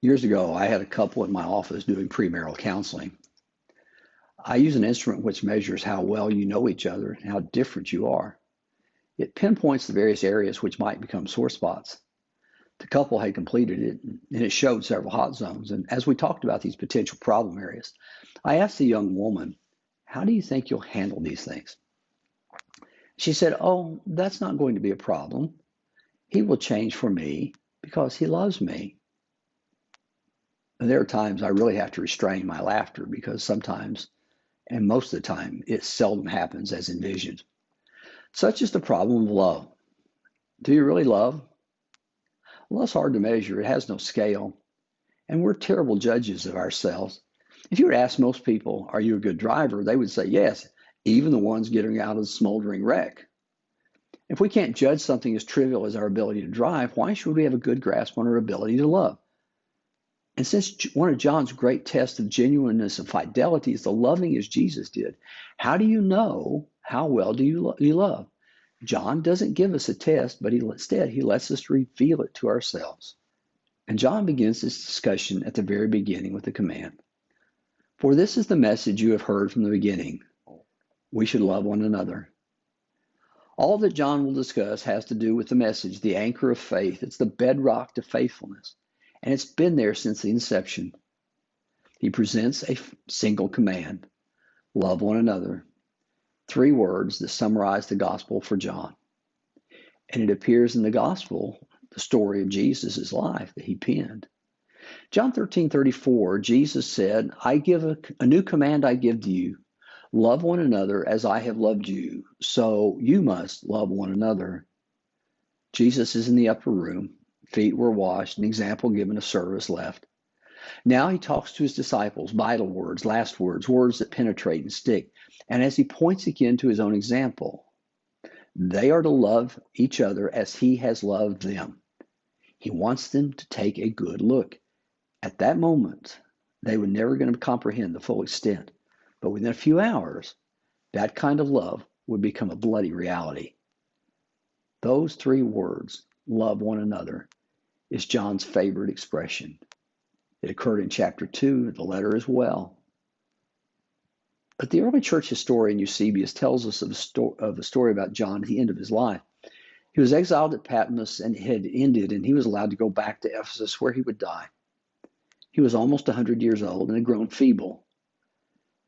Years ago, I had a couple in my office doing premarital counseling. I use an instrument which measures how well you know each other and how different you are. It pinpoints the various areas which might become sore spots. The couple had completed it, and it showed several hot zones. And as we talked about these potential problem areas, I asked the young woman, "How do you think you'll handle these things?" She said, "Oh, that's not going to be a problem. He will change for me because he loves me." And there are times I really have to restrain my laughter because sometimes, and most of the time, it seldom happens as envisioned. Such is the problem of love. Do you really love? Well, it's hard to measure. It has no scale. And we're terrible judges of ourselves. If you were to ask most people, "Are you a good driver?" they would say yes, even the ones getting out of the smoldering wreck. If we can't judge something as trivial as our ability to drive, why should we have a good grasp on our ability to love? And since one of John's great tests of genuineness and fidelity is the loving as Jesus did, how do you know how well do you love? John doesn't give us a test, but instead he lets us reveal it to ourselves. And John begins this discussion at the very beginning with the command. For this is the message you have heard from the beginning. We should love one another. All that John will discuss has to do with the message, the anchor of faith. It's the bedrock to faithfulness. And it's been there since the inception. He presents a single command, love one another. 3 words that summarize the gospel for John. And it appears in the gospel, the story of Jesus' life that he penned. John 13:34, Jesus said, "I give a new command I give to you. Love one another as I have loved you. So you must love one another." Jesus is in the upper room. Feet were washed, an example given, a service left. Now he talks to his disciples, vital words, last words, words that penetrate and stick. And as he points again to his own example, they are to love each other as he has loved them. He wants them to take a good look. At that moment, they were never going to comprehend the full extent. But within a few hours, that kind of love would become a bloody reality. Those 3 words, love one another, is John's favorite expression. It occurred in chapter 2 of the letter as well. But the early church historian Eusebius tells us of a story about John at the end of his life. He was exiled at Patmos and it had ended, and he was allowed to go back to Ephesus where he would die. He was almost 100 years old and had grown feeble.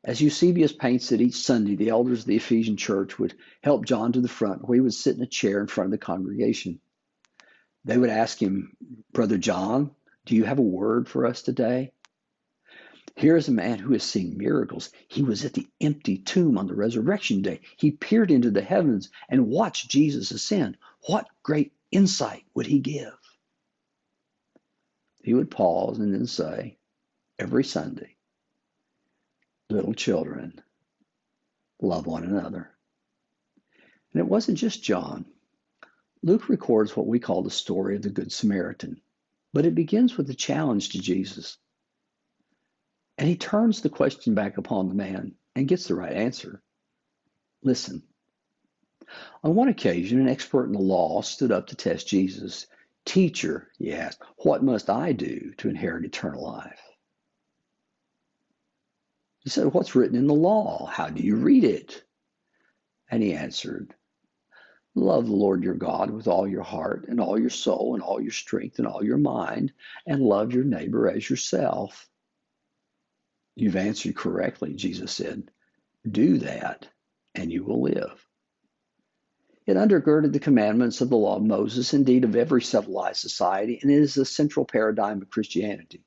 As Eusebius paints it, each Sunday, the elders of the Ephesian church would help John to the front, where he would sit in a chair in front of the congregation. They would ask him, "Brother John, do you have a word for us today?" Here is a man who has seen miracles. He was at the empty tomb on the resurrection day. He peered into the heavens and watched Jesus ascend. What great insight would he give? He would pause and then say, "Every Sunday, little children, love one another." And it wasn't just John. Luke records what we call the story of the Good Samaritan, but it begins with a challenge to Jesus. And he turns the question back upon the man and gets the right answer. Listen. On one occasion, an expert in the law stood up to test Jesus. "Teacher," he asked, "what must I do to inherit eternal life?" He said, "What's written in the law? How do you read it?" And he answered, "Love the Lord your God with all your heart and all your soul and all your strength and all your mind, and love your neighbor as yourself." "You've answered correctly," Jesus said. "Do that, and you will live." It undergirded the commandments of the law of Moses, indeed of every civilized society, and it is the central paradigm of Christianity.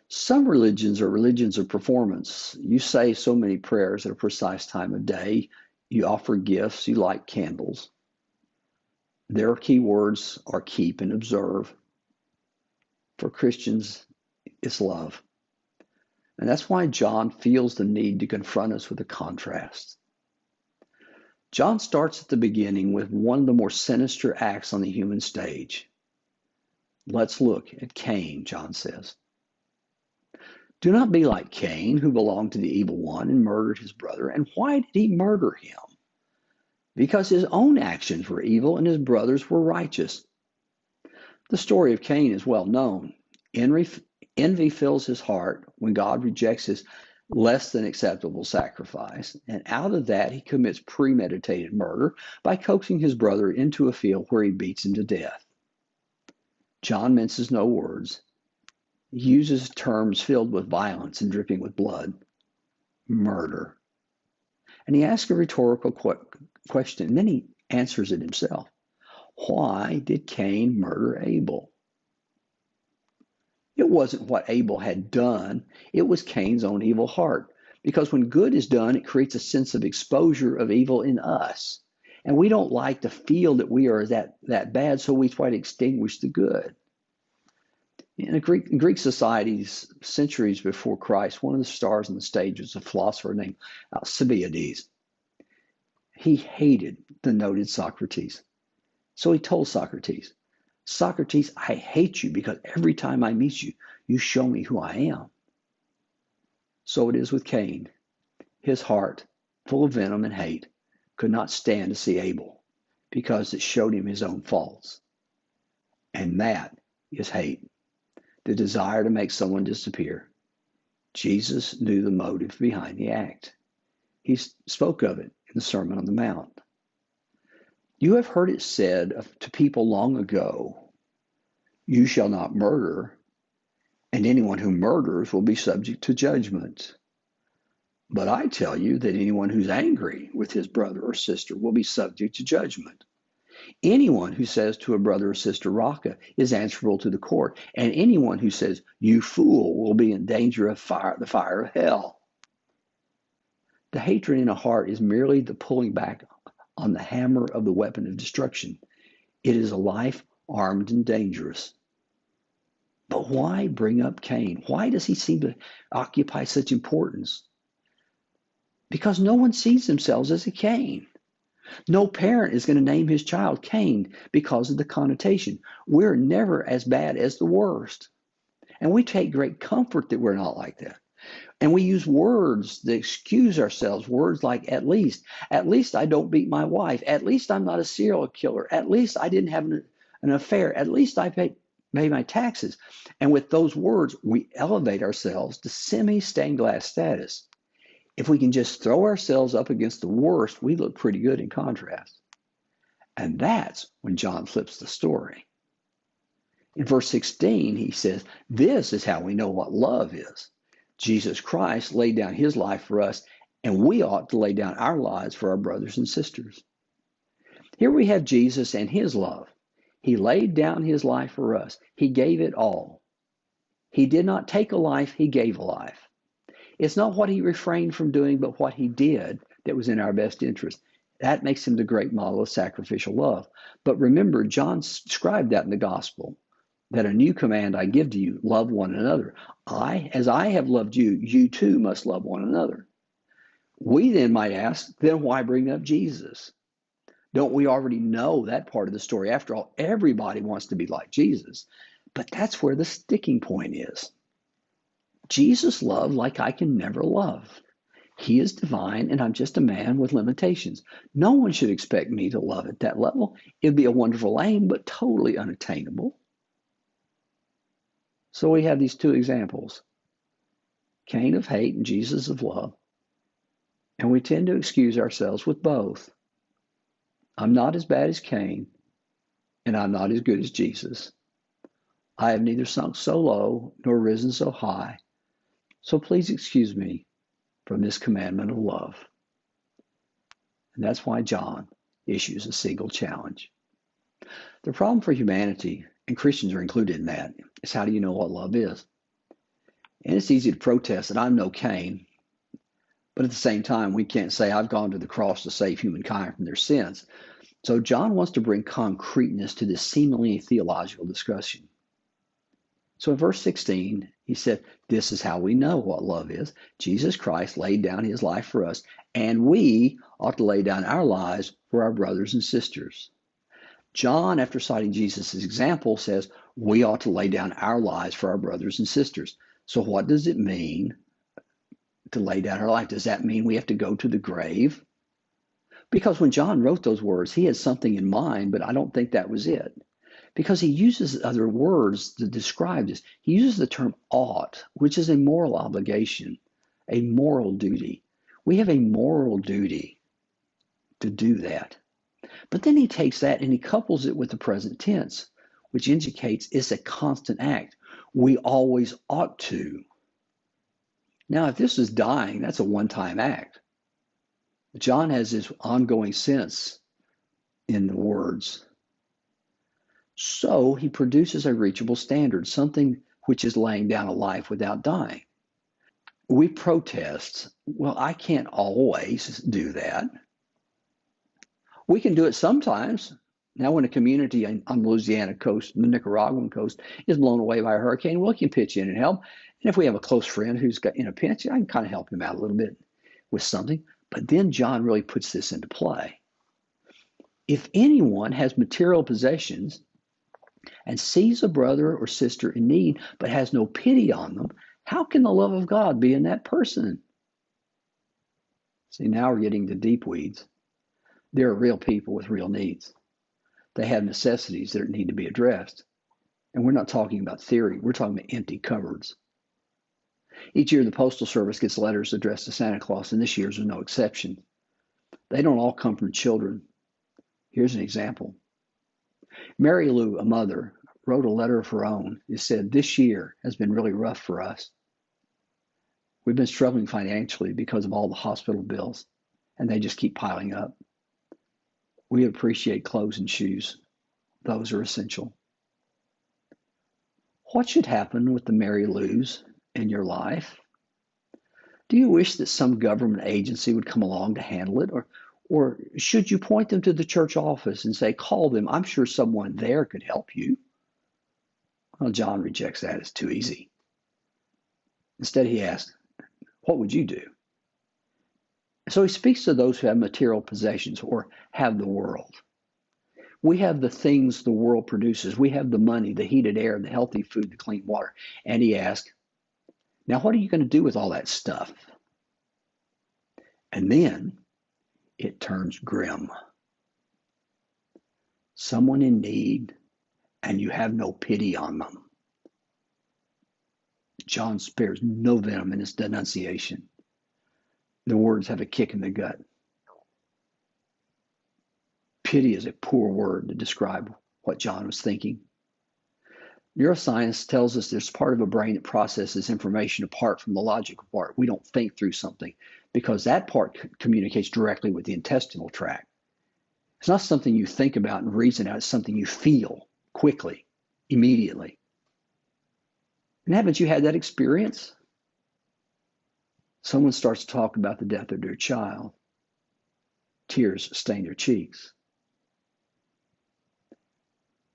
Some religions are religions of performance. You say so many prayers at a precise time of day. You offer gifts. You light candles. Their key words are keep and observe. For Christians, it's love. And that's why John feels the need to confront us with a contrast. John starts at the beginning with one of the more sinister acts on the human stage. Let's look at Cain, John says. "Do not be like Cain, who belonged to the evil one and murdered his brother." And why did he murder him? Because his own actions were evil and his brothers were righteous. The story of Cain is well known. Envy, envy fills his heart when God rejects his less than acceptable sacrifice. And out of that, he commits premeditated murder by coaxing his brother into a field where he beats him to death. John minces no words. He uses terms filled with violence and dripping with blood. Murder. And he asks a rhetorical question, and then he answers it himself. Why did Cain murder Abel? It wasn't what Abel had done. It was Cain's own evil heart. Because when good is done, it creates a sense of exposure of evil in us. And we don't like to feel that we are that bad, so we try to extinguish the good. In Greek societies, centuries before Christ, one of the stars on the stage was a philosopher named Alcibiades. He hated the noted Socrates. So he told Socrates, Socrates, I hate you because every time I meet you, you show me who I am. So it is with Cain. His heart, full of venom and hate, could not stand to see Abel because it showed him his own faults. And that is hate, the desire to make someone disappear. Jesus knew the motive behind the act. He spoke of it in the Sermon on the Mount. You have heard it said to people long ago, you shall not murder, and anyone who murders will be subject to judgment. But I tell you that anyone who's angry with his brother or sister will be subject to judgment. Anyone who says to a brother or sister, Raka, is answerable to the court, and anyone who says, you fool, will be in danger of the fire of hell. The hatred in a heart is merely the pulling back on the hammer of the weapon of destruction. It is a life armed and dangerous. But why bring up Cain? Why does he seem to occupy such importance? Because no one sees themselves as a Cain. No parent is going to name his child Cain because of the connotation. We're never as bad as the worst. And we take great comfort that we're not like that. And we use words that excuse ourselves, words like at least I don't beat my wife, at least I'm not a serial killer, at least I didn't have an affair, at least I pay my taxes. And with those words, we elevate ourselves to semi-stained glass status. If we can just throw ourselves up against the worst, we look pretty good in contrast. And that's when John flips the story. In verse 16, he says, this is how we know what love is. Jesus Christ laid down his life for us, and we ought to lay down our lives for our brothers and sisters. Here we have Jesus and his love. He laid down his life for us. He gave it all. He did not take a life, he gave a life. It's not what he refrained from doing, but what he did that was in our best interest. That makes him the great model of sacrificial love. But remember, John described that in the gospel, that a new command I give to you, love one another. As I have loved you, you too must love one another. We then might ask, then why bring up Jesus? Don't we already know that part of the story? After all, everybody wants to be like Jesus. But that's where the sticking point is. Jesus loved like I can never love. He is divine, and I'm just a man with limitations. No one should expect me to love at that level. It'd be a wonderful aim, but totally unattainable. So we have these two examples, Cain of hate and Jesus of love. And we tend to excuse ourselves with both. I'm not as bad as Cain, and I'm not as good as Jesus. I have neither sunk so low nor risen so high. So please excuse me from this commandment of love. And that's why John issues a single challenge. The problem for humanity, and Christians are included in that, is how do you know what love is? And it's easy to protest that I'm no Cain, but at the same time, we can't say I've gone to the cross to save humankind from their sins. So John wants to bring concreteness to this seemingly theological discussion. So in verse 16, he said, this is how we know what love is. Jesus Christ laid down his life for us, and we ought to lay down our lives for our brothers and sisters. John, after citing Jesus' example, says we ought to lay down our lives for our brothers and sisters. So what does it mean to lay down our life? Does that mean we have to go to the grave? Because when John wrote those words, he had something in mind, but I don't think that was it. because he uses other words to describe this. He uses the term ought, which is a moral obligation, a moral duty. We have a moral duty to do that. But then he takes that and he couples it with the present tense, which indicates it's a constant act. We always ought to. Now, if this is dying, that's a one-time act. John has this ongoing sense in the words. So he produces a reachable standard, something which is laying down a life without dying. We protest. Well, I can't always do that. We can do it sometimes. Now, when a community on the Louisiana coast, the Nicaraguan coast, is blown away by a hurricane, we can pitch in and help. And if we have a close friend who's got in a pinch, I can kind of help him out a little bit with something. But then John really puts this into play. If anyone has material possessions and sees a brother or sister in need but has no pity on them, how can the love of God be in that person? See, now we're getting to deep weeds. There are real people with real needs. They have necessities that need to be addressed. And we're not talking about theory. We're talking about empty cupboards. Each year, the Postal Service gets letters addressed to Santa Claus, and this year's is no exception. They don't all come from children. Here's an example. Mary Lou, a mother, wrote a letter of her own. It said, "This year has been really rough for us. We've been struggling financially because of all the hospital bills, and they just keep piling up. We appreciate clothes and shoes. Those are essential." What should happen with the Mary Lou's in your life? Do you wish that some government agency would come along to handle it? Or should you point them to the church office and say, call them, I'm sure someone there could help you? Well, John rejects that as too easy. Instead, he asks, what would you do? So he speaks to those who have material possessions or have the world. We have the things the world produces. We have the money, the heated air, the healthy food, the clean water. And he asks, now what are you going to do with all that stuff? And then it turns grim. Someone in need, and you have no pity on them. John spares no venom in his denunciation. The words have a kick in the gut. Pity is a poor word to describe what John was thinking. Neuroscience tells us there's part of a brain that processes information apart from the logical part. We don't think through something because that part communicates directly with the intestinal tract. It's not something you think about and reason out. It's something you feel quickly, immediately. And haven't you had that experience? Someone starts to talk about the death of their child. Tears stain their cheeks.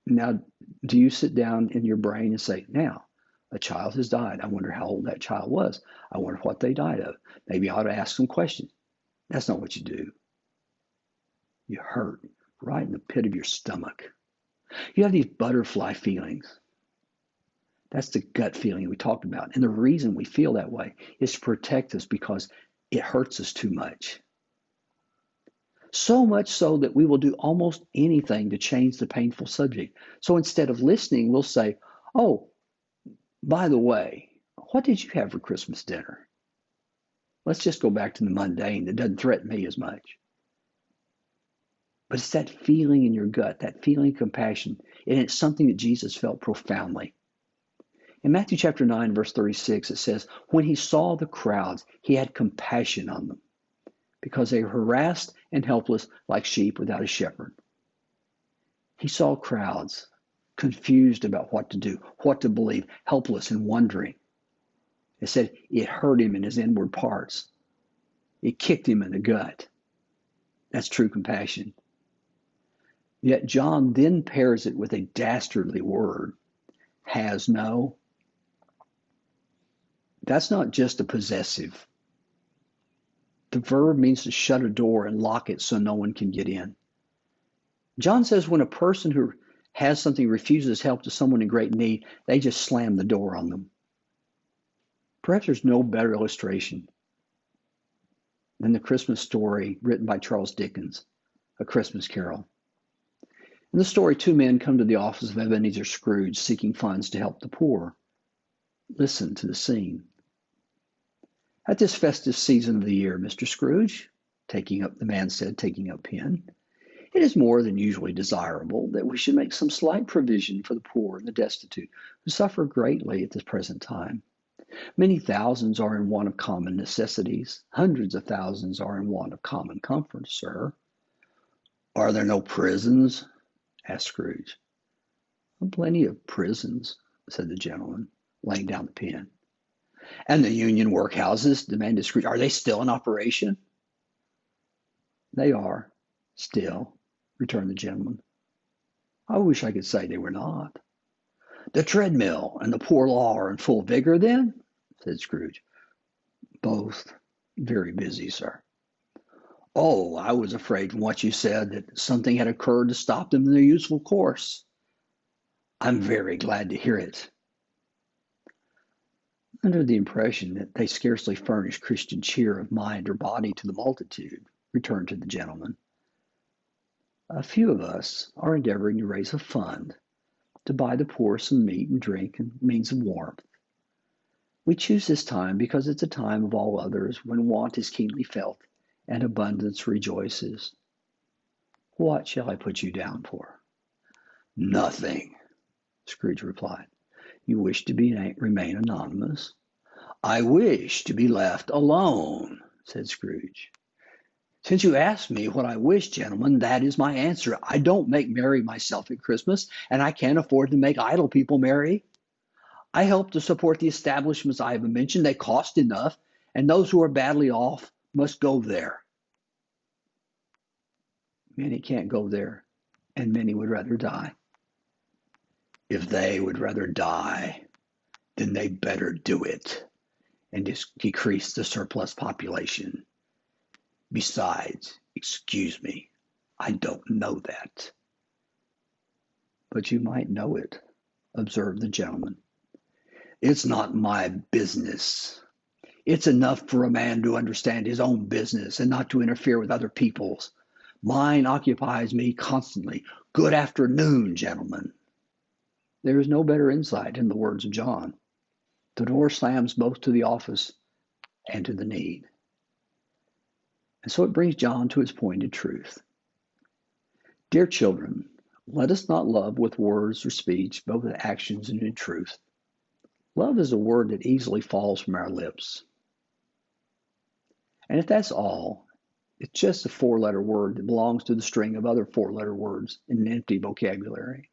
Now, do you sit down in your brain and say, now, a child has died. I wonder how old that child was. I wonder what they died of. Maybe I ought to ask some questions. That's not what you do. You hurt right in the pit of your stomach. You have these butterfly feelings. That's the gut feeling we talked about. And the reason we feel that way is to protect us because it hurts us too much. So much so that we will do almost anything to change the painful subject. So instead of listening, we'll say, oh, by the way, what did you have for Christmas dinner? Let's just go back to the mundane that doesn't threaten me as much. But it's that feeling in your gut, that feeling of compassion, and it's something that Jesus felt profoundly. In Matthew chapter 9, verse 36, it says, when he saw the crowds, he had compassion on them because they were harassed and helpless like sheep without a shepherd. He saw crowds confused about what to do, what to believe, helpless and wondering. It said it hurt him in his inward parts. It kicked him in the gut. That's true compassion. Yet John then pairs it with a dastardly word, has no. That's not just a possessive. The verb means to shut a door and lock it so no one can get in. John says when a person who has something refuses help to someone in great need, they just slam the door on them. Perhaps there's no better illustration than the Christmas story written by Charles Dickens, A Christmas Carol. In the story, two men come to the office of Ebenezer Scrooge seeking funds to help the poor. Listen to the scene. At this festive season of the year, Mr. Scrooge, the man said, taking up pen, it is more than usually desirable that we should make some slight provision for the poor and the destitute who suffer greatly at this present time. Many thousands are in want of common necessities. Hundreds of thousands are in want of common comfort, sir. Are there no prisons? Asked Scrooge. Plenty of prisons, said the gentleman, laying down the pen. And the union workhouses? Demanded Scrooge. Are they still in operation? They are, still, returned the gentleman. I wish I could say they were not. The treadmill and the poor law are in full vigor, then? Said Scrooge. Both very busy, sir. Oh, I was afraid from what you said that something had occurred to stop them in their useful course. I'm very glad to hear it. Under the impression that they scarcely furnish Christian cheer of mind or body to the multitude, returned to the gentleman, a few of us are endeavoring to raise a fund to buy the poor some meat and drink and means of warmth. We choose this time because it's a time of all others when want is keenly felt and abundance rejoices. What shall I put you down for? Nothing, Scrooge replied. You wish to remain anonymous? I wish to be left alone, said Scrooge. Since you asked me what I wish, gentlemen, that is my answer. I don't make merry myself at Christmas, and I can't afford to make idle people merry. I help to support the establishments I have mentioned. They cost enough, and those who are badly off must go there. Many can't go there, and many would rather die. If they would rather die, then they better do it and decrease the surplus population. Besides, excuse me, I don't know that. But you might know it, observed the gentleman. It's not my business. It's enough for a man to understand his own business and not to interfere with other people's. Mine occupies me constantly. Good afternoon, gentlemen. There is no better insight in the words of John. The door slams both to the office and to the need. And so it brings John to its pointed truth. Dear children, let us not love with words or speech, but with actions and in truth. Love is a word that easily falls from our lips. And if that's all, it's just a four-letter word that belongs to the string of other four-letter words in an empty vocabulary.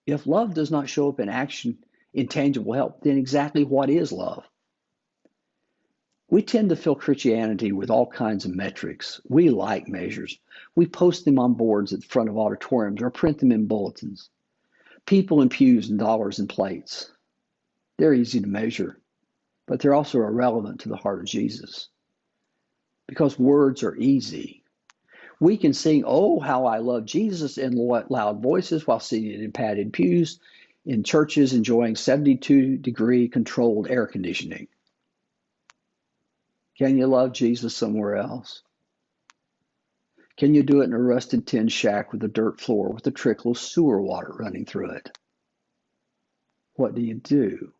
If love does not show up in action, in tangible help, then exactly what is love? We tend to fill Christianity with all kinds of metrics. We like measures. We post them on boards at the front of auditoriums or print them in bulletins. People in pews and dollars and plates. They're easy to measure, but they're also irrelevant to the heart of Jesus. Because words are easy. We can sing, "Oh, how I love Jesus" in loud voices while sitting in padded pews in churches enjoying 72-degree controlled air conditioning. Can you love Jesus somewhere else? Can you do it in a rusted tin shack with a dirt floor with a trickle of sewer water running through it? What do you do?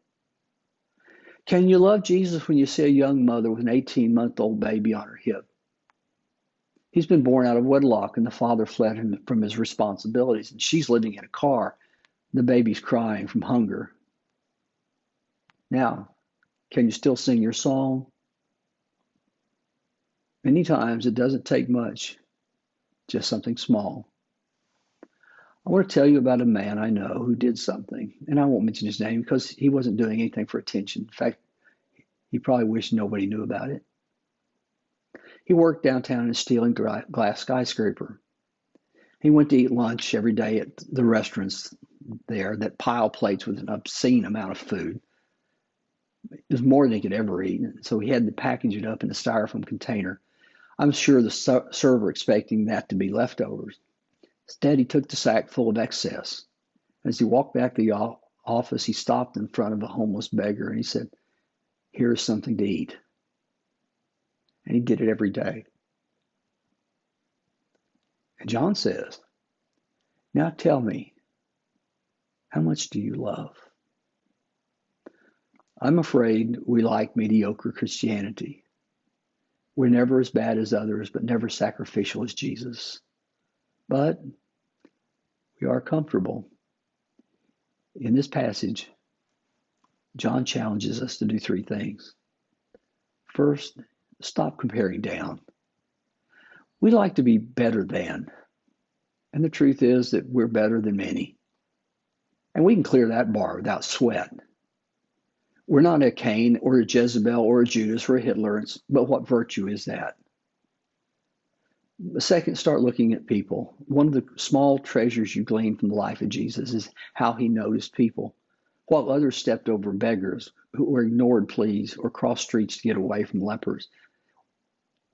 Can you love Jesus when you see a young mother with an 18-month-old baby on her hip? He's been born out of wedlock and the father fled him from his responsibilities, and she's living in a car. The baby's crying from hunger. Now, can you still sing your song? Many times it doesn't take much, just something small. I want to tell you about a man I know who did something, and I won't mention his name because he wasn't doing anything for attention. In fact, he probably wished nobody knew about it. He worked downtown in a steel and glass skyscraper. He went to eat lunch every day at the restaurants there that pile plates with an obscene amount of food. It was more than he could ever eat, so he had to package it up in a styrofoam container. I'm sure the server expecting that to be leftovers. Instead, he took the sack full of excess. As he walked back to the office, he stopped in front of a homeless beggar and he said, "Here's something to eat." And he did it every day. And John says, Now tell me, how much do you love? I'm afraid we like mediocre Christianity. We're never as bad as others, but never sacrificial as Jesus. But we are comfortable. In this passage, John challenges us to do three things. First, stop comparing down. We like to be better than, and the truth is that we're better than many. And we can clear that bar without sweat. We're not a Cain or a Jezebel or a Judas or a Hitler, but what virtue is that? Second, start looking at people. One of the small treasures you glean from the life of Jesus is how he noticed people. While others stepped over beggars or ignored pleas or crossed streets to get away from lepers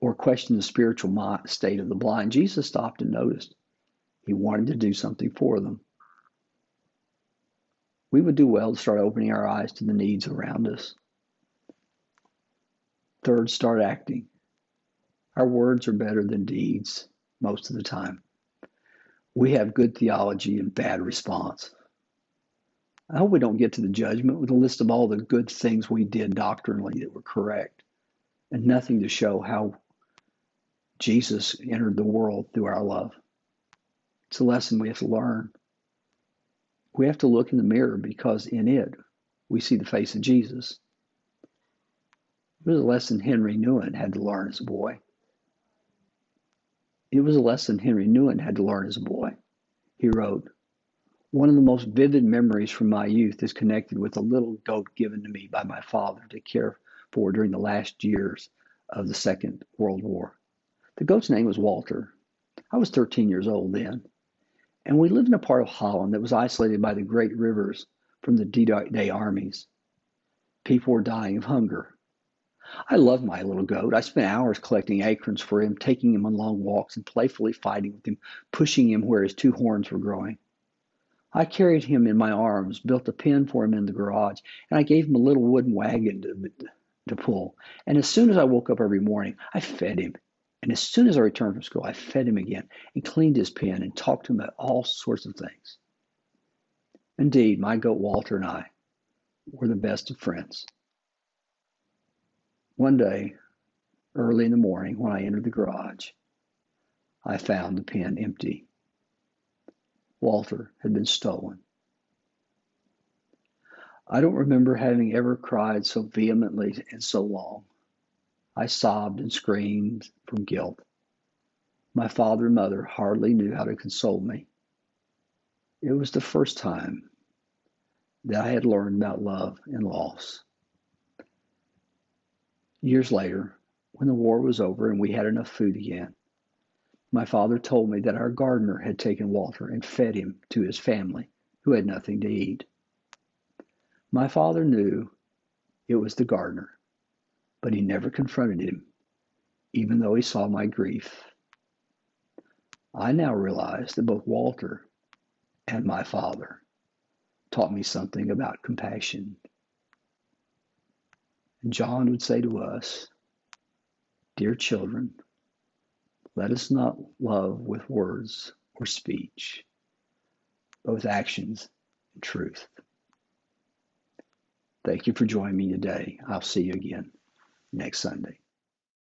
or questioned the spiritual state of the blind, Jesus stopped and noticed. He wanted to do something for them. We would do well to start opening our eyes to the needs around us. Third, start acting. Our words are better than deeds most of the time. We have good theology and bad response. I hope we don't get to the judgment with a list of all the good things we did doctrinally that were correct and nothing to show how Jesus entered the world through our love. It's a lesson we have to learn. We have to look in the mirror because in it we see the face of Jesus. It was a lesson Henry Nouwen had to learn as a boy. It was a lesson Henry Nouwen had to learn as a boy. He wrote, "One of the most vivid memories from my youth is connected with a little goat given to me by my father to care for during the last years of the Second World War. The goat's name was Walter. I was 13 years old then, and we lived in a part of Holland that was isolated by the great rivers from the D-Day armies. People were dying of hunger. I loved my little goat. I spent hours collecting acorns for him, taking him on long walks and playfully fighting with him, pushing him where his two horns were growing. I carried him in my arms, built a pen for him in the garage, and I gave him a little wooden wagon to pull. And as soon as I woke up every morning, I fed him. And as soon as I returned from school, I fed him again and cleaned his pen and talked to him about all sorts of things. Indeed, my goat Walter and I were the best of friends. One day, early in the morning, when I entered the garage, I found the pen empty. Walter had been stolen. I don't remember having ever cried so vehemently and so long. I sobbed and screamed from guilt. My father and mother hardly knew how to console me. It was the first time that I had learned about love and loss. Years later, when the war was over and we had enough food again, my father told me that our gardener had taken Walter and fed him to his family, who had nothing to eat. My father knew it was the gardener, but he never confronted him, even though he saw my grief. I now realize that both Walter and my father taught me something about compassion. And John would say to us, "Dear children, let us not love with words or speech, but with actions and truth." Thank you for joining me today. I'll see you again next Sunday.